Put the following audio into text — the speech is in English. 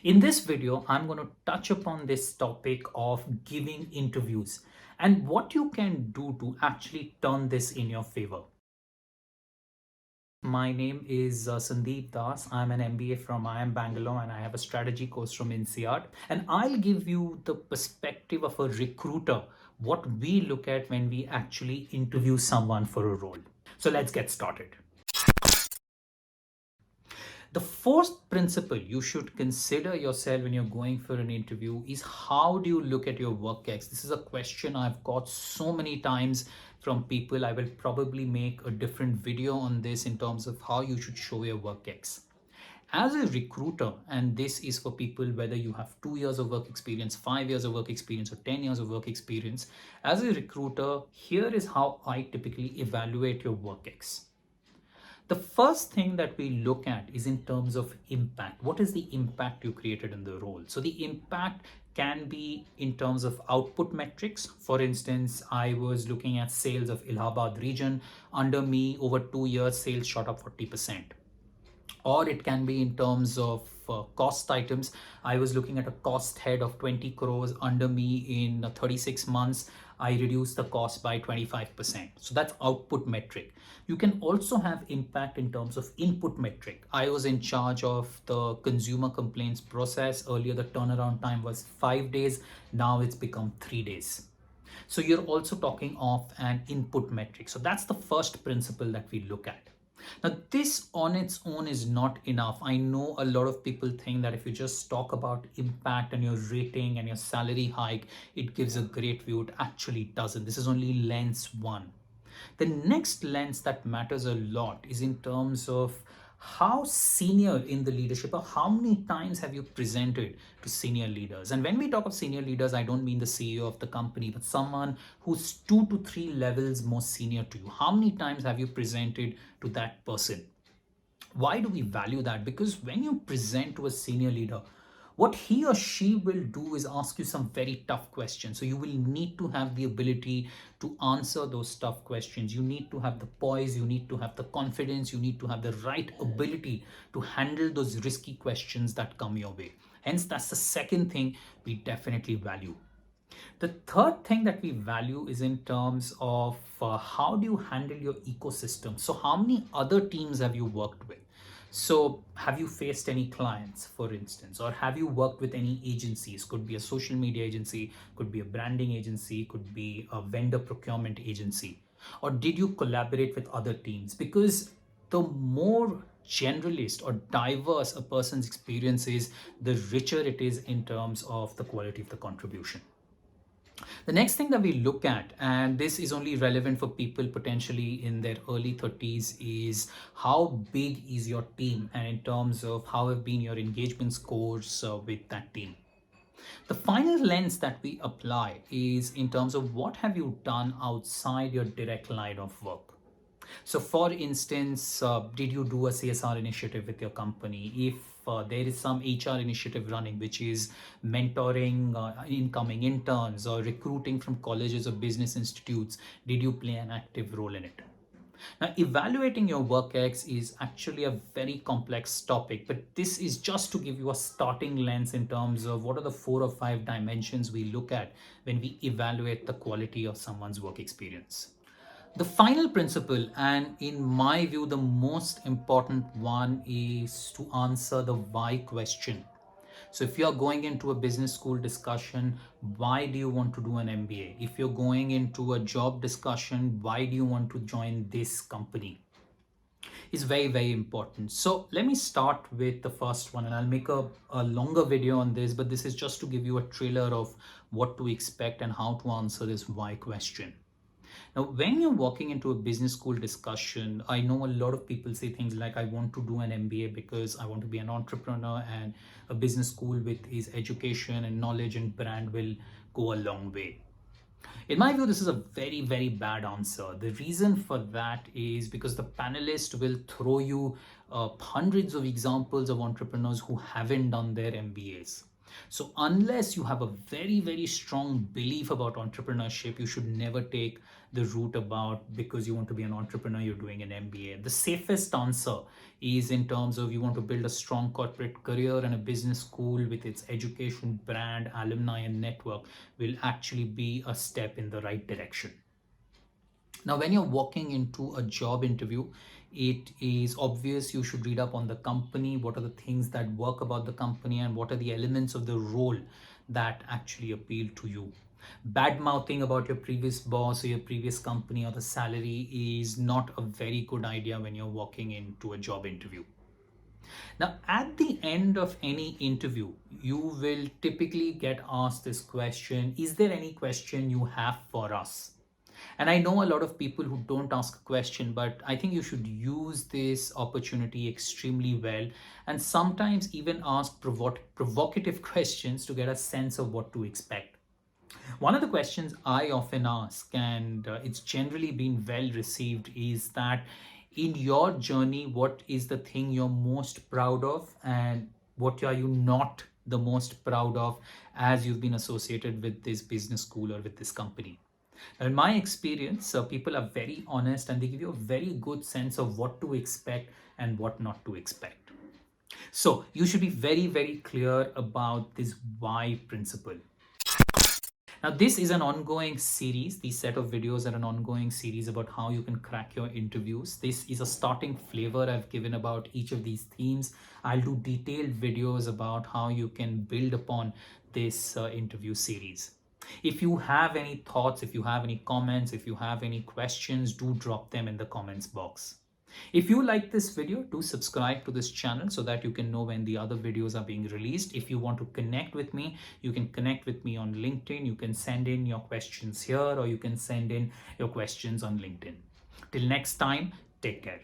In this video, I'm going to touch upon this topic of giving interviews and what you can do to actually turn this in your favor. My name is Sandeep Das. I'm an MBA from IIM Bangalore and I have a strategy course from INSEAD. And I'll give you the perspective of a recruiter, what we look at when we actually interview someone for a role. So let's get started. The first principle you should consider yourself when you're going for an interview is how do you look at your work ex? This is a question I've got so many times from people. I will probably make a different video on this in terms of how you should show your work ex. As a recruiter, and this is for people whether you have 2 years of work experience, 5 years of work experience, or 10 years of work experience, as a recruiter, here is how I typically evaluate your work ex. The first thing that we look at is in terms of impact. What is the impact you created in the role? So the impact can be in terms of output metrics. For instance, I was looking at sales of Allahabad region. Under me, over 2 years, sales shot up 40%. Or it can be in terms of cost items. I was looking at a cost head of 20 crores. Under me, in 36 months, I reduced the cost by 25%. So that's output metric. You can also have impact in terms of input metric. I was in charge of the consumer complaints process. Earlier, the turnaround time was 5 days. Now it's become 3 days. So you're also talking of an input metric. So that's the first principle that we look at. Now, this on its own is not enough. I know a lot of people think that if you just talk about impact and your rating and your salary hike, it gives a great view. It actually doesn't. This is only lens one. The next lens that matters a lot is in terms of how senior in the leadership, or how many times have you presented to senior leaders. And when we talk of senior leaders, I don't mean the CEO of the company, but someone who's 2 to 3 levels more senior to you. How many times have you presented to that person? Why do we value that? Because when you present to a senior leader, what he or she will do is ask you some very tough questions. So you will need to have the ability to answer those tough questions. You need to have the poise, you need to have the confidence, you need to have the right ability to handle those risky questions that come your way. Hence, that's the second thing we definitely value. The third thing that we value is in terms of how do you handle your ecosystem. So how many other teams have you worked with? So have you faced any clients, for instance, or have you worked with any agencies? Could be a social media agency, could be a branding agency, could be a vendor procurement agency. Or did you collaborate with other teams? Because the more generalist or diverse a person's experience is, the richer it is in terms of the quality of the contribution. The next thing that we look at, and this is only relevant for people potentially in their early 30s, is how big is your team, and in terms of how have been your engagement scores with that team. The final lens that we apply is in terms of what have you done outside your direct line of work. So for instance, did you do a CSR initiative with your company? If there is some HR initiative running, which is mentoring incoming interns or recruiting from colleges or business institutes, did you play an active role in it? Now, evaluating your work ex is actually a very complex topic, but this is just to give you a starting lens in terms of what are the 4 or 5 dimensions we look at when we evaluate the quality of someone's work experience. The final principle, and in my view, the most important one, is to answer the why question. So if you're going into a business school discussion, why do you want to do an MBA? If you're going into a job discussion, why do you want to join this company? Is very, very important. So let me start with the first one, and I'll make a longer video on this, but this is just to give you a trailer of what to expect and how to answer this why question. Now, when you're walking into a business school discussion, I know a lot of people say things like, I want to do an MBA because I want to be an entrepreneur, and a business school with his education and knowledge and brand will go a long way. In my view, this is a very, very bad answer. The reason for that is because the panelist will throw you hundreds of examples of entrepreneurs who haven't done their MBAs. So unless you have a very, very strong belief about entrepreneurship, you should never take the route about because you want to be an entrepreneur, you're doing an MBA. The safest answer is in terms of you want to build a strong corporate career, and a business school with its education, brand, alumni, and network will actually be a step in the right direction. Now, when you're walking into a job interview, it is obvious you should read up on the company. What are the things that work about the company, and what are the elements of the role that actually appeal to you? Bad mouthing about your previous boss or your previous company or the salary is not a very good idea when you're walking into a job interview. Now, at the end of any interview, you will typically get asked this question: is there any question you have for us? And I know a lot of people who don't ask a question, but I think you should use this opportunity extremely well, and sometimes even ask provocative questions to get a sense of what to expect. One of the questions I often ask, and it's generally been well received, is that in your journey, what is the thing you're most proud of, and what are you not the most proud of as you've been associated with this business school or with this company? In my experience, people are very honest and they give you a very good sense of what to expect and what not to expect. So you should be very, very clear about this why principle. Now, this is an ongoing series. These set of videos are an ongoing series about how you can crack your interviews. This is a starting flavor I've given about each of these themes. I'll do detailed videos about how you can build upon this interview series. If you have any thoughts, if you have any comments, if you have any questions, do drop them in the comments box. If you like this video, do subscribe to this channel so that you can know when the other videos are being released. If you want to connect with me, you can connect with me on LinkedIn. You can send in your questions here, or you can send in your questions on LinkedIn. Till next time, take care.